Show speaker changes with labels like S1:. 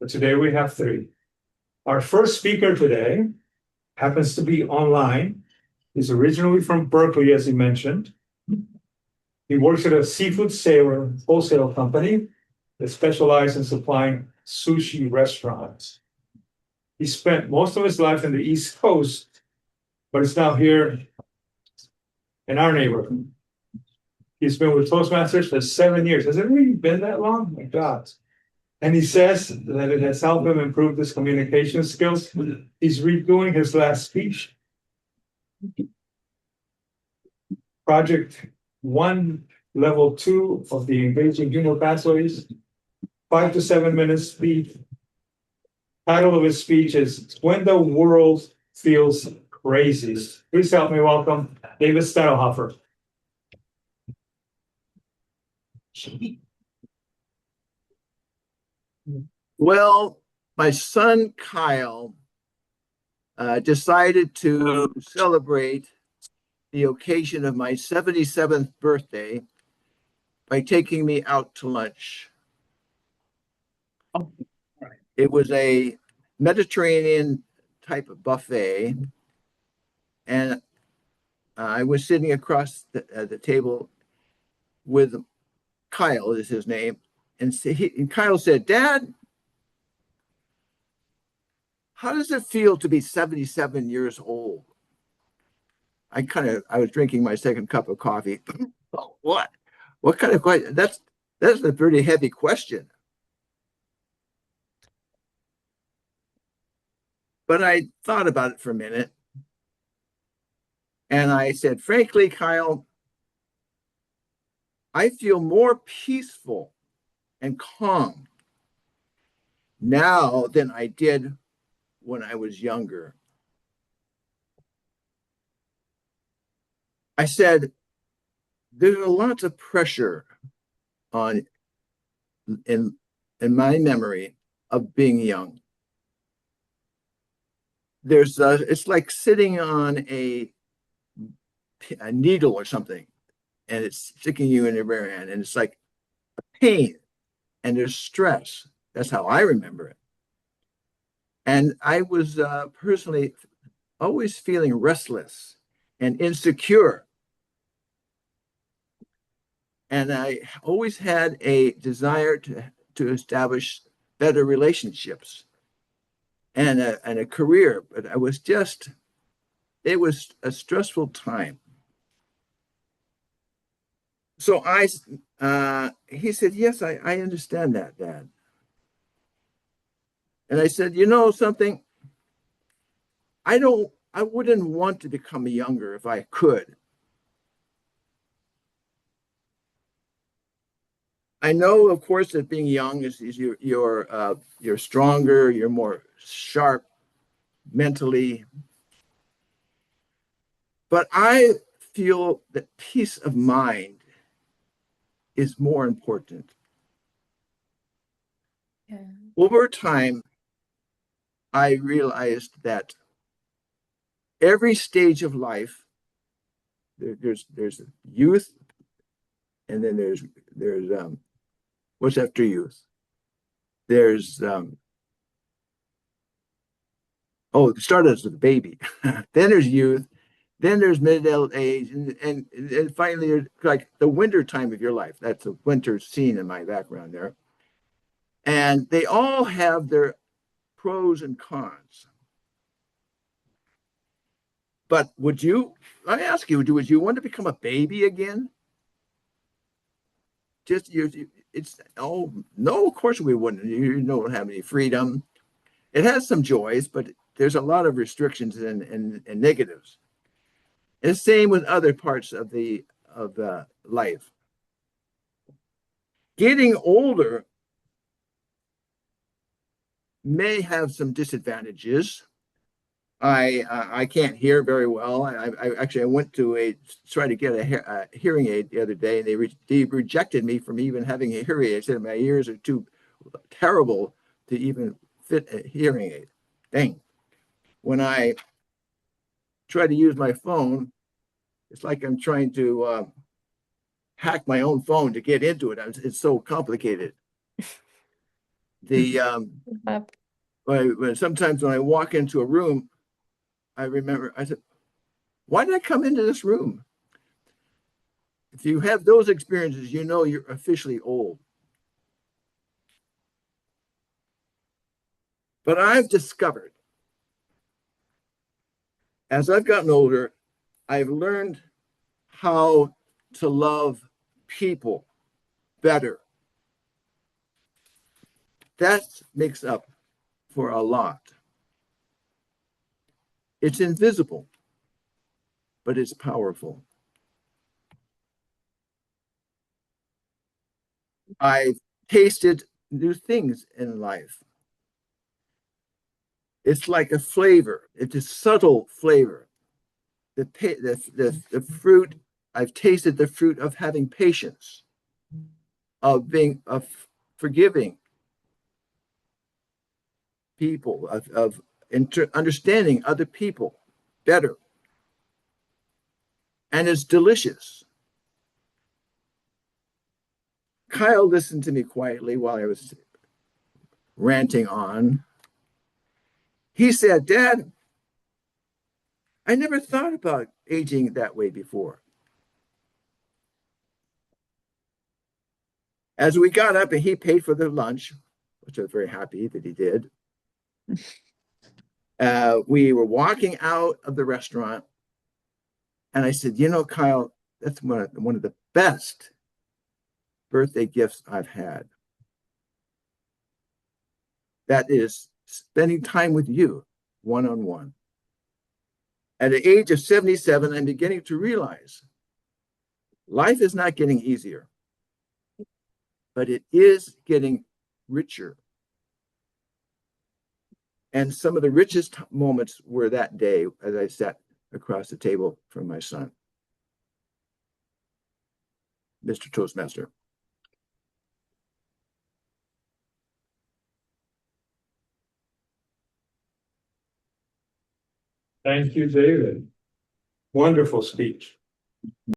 S1: but today we have three. Our first speaker today happens to be online. He's originally from Berkeley, as he mentioned. He works at a seafood sailor wholesale company that specializes in supplying sushi restaurants. He spent most of his life in the East Coast, but is now here in our neighborhood. He's been with Toastmasters for 7 years. Has it really been that long? My God. And he says that it has helped him improve his communication skills. He's redoing his last speech. Project 1, Level 2 of the Engaging Humor Pathways, 5 to 7 minutes speech. Title of his speech is When the World Feels Crazy. Please help me welcome David Stenhofer.
S2: Well, my son Kyle decided to celebrate the occasion of my 77th birthday by taking me out to lunch. It was a Mediterranean type of buffet, and I was sitting across the table with Kyle, is his name, and Kyle said, "Dad, how does it feel to be 77 years old?" I was drinking my second cup of coffee. Oh, what? What kind of question? That's a pretty heavy question. But I thought about it for a minute. And I said, frankly, Kyle, I feel more peaceful and calm now than I did when I was younger. I said, there's a lot of pressure on in my memory of being young. It's like sitting on a needle or something, and it's sticking you in your rear end, and it's like a pain, and there's stress. That's how I remember it. And I was personally always feeling restless and insecure. And I always had a desire to establish better relationships and a career, but it was a stressful time. So he said, yes, I understand that, Dad. And I said, you know something? I wouldn't want to become younger if I could. I know, of course, that being young is you're stronger, you're more sharp mentally. But I feel that peace of mind is more important. Yeah. Over time, I realized that every stage of life, there's youth, and then there's what's after youth? There's it started as a baby. Then there's youth, then there's middle age, and finally like the winter time of your life. That's a winter scene in my background there. And they all have their pros and cons. But I ask you, would you want to become a baby again? No, of course we wouldn't. You don't have any freedom. It has some joys, but there's a lot of restrictions and negatives. And same with other parts of the life. Getting older may have some disadvantages. I can't hear very well. I went to try to get a hearing aid the other day, and they rejected me from even having a hearing aid. They said my ears are too terrible to even fit a hearing aid. Dang. When I try to use my phone, it's like I'm trying to hack my own phone to get into it. It's so complicated. The sometimes when I walk into a room, I remember I said, "Why did I come into this room?" If you have those experiences, you know you're officially old. But I've discovered as I've gotten older, I've learned how to love people better. That makes up for a lot. It's invisible, but it's powerful. I've tasted new things in life. It's like a flavor. It's a subtle flavor. The fruit, I've tasted the fruit of having patience, of forgiving people, of understanding other people better. And it's delicious. Kyle listened to me quietly while I was ranting on. He said, "Dad, I never thought about aging that way before." As we got up and he paid for the lunch, which I was very happy that he did, we were walking out of the restaurant. And I said, "You know, Kyle, that's one of the best birthday gifts I've had. That is spending time with you one-on-one. At the age of 77, I'm beginning to realize life is not getting easier, but it is getting richer. And some of the richest moments were that day as I sat across the table from my son, Mr. Toastmaster."
S1: Thank you, David. Wonderful speech.